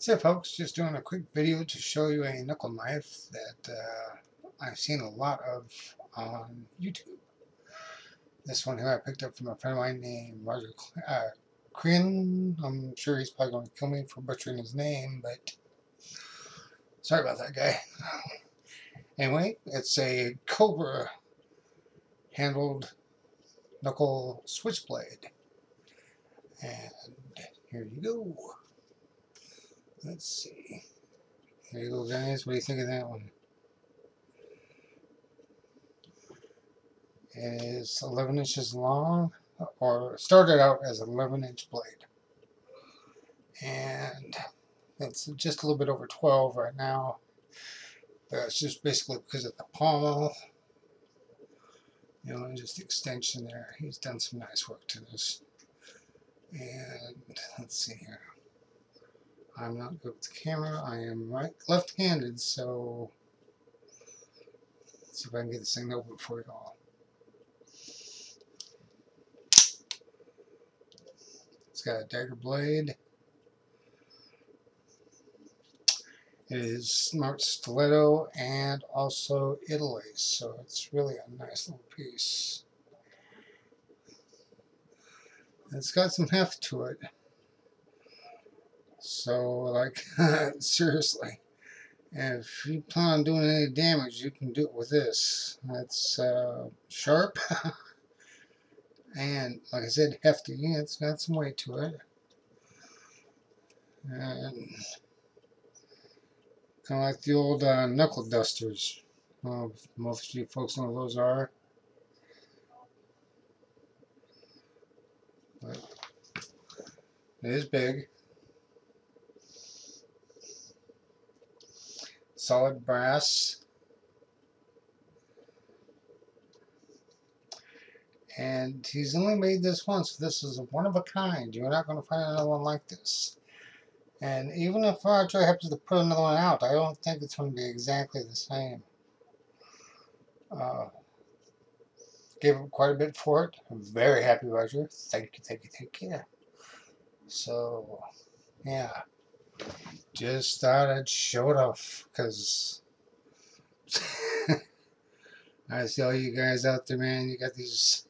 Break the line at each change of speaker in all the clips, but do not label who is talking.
So folks, just doing a quick video to show you a knuckle knife that I've seen a lot of on YouTube. This one here I picked up from a friend of mine named Roger Kryn. I'm sure he's probably going to kill me for butchering his name, but sorry about that guy. Anyway, it's a Cobra handled knuckle switchblade. And here you go. Let's see. Here you go guys, what do you think of that one? It is 11 inches long, or started out as an 11-inch blade. And it's just a little bit over 12 right now. But it's just basically because of the pommel. You know, and just the extension there. He's done some nice work to this. And let's see here. I'm not good with the camera. I am left-handed, so let's see if I can get this thing open for you all. It's got a dagger blade. It is smart stiletto and also Italy, so it's really a nice little piece. It's got some heft to it. So, like, seriously, if you plan on doing any damage, you can do it with this. It's sharp and, like I said, hefty. It's got some weight to it. And kind of like the old knuckle dusters. Most of you folks know what those are. But it is big. Solid brass. And he's only made this once. This is one of a kind. You're not going to find another one like this. And even if Roger happens to put another one out, I don't think it's going to be exactly the same. Gave him quite a bit for it. I'm very happy, Roger. Thank you, thank you, thank you. So, yeah. Just thought I'd show it off, because I see all you guys out there, man. You got these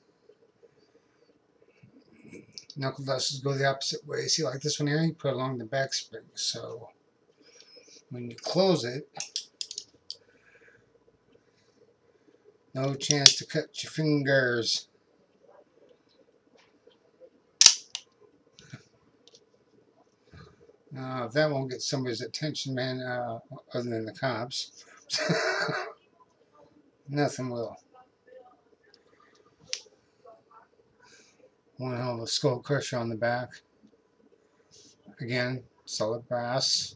knuckle dusters go the opposite way. See, like this one here, you put along the back spring. So, when you close it, no chance to cut your fingers. That won't get somebody's attention, man, other than the cops. Nothing will. One hell of a skull crusher on the back. Again, solid brass.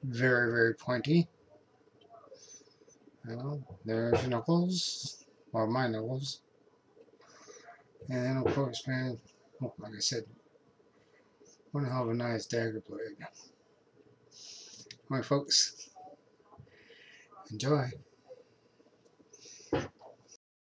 Very, very pointy. Well, there's your knuckles. Or my knuckles. And then, of course, man, like I said, one hell of a nice dagger blade. Alright, folks. Enjoy.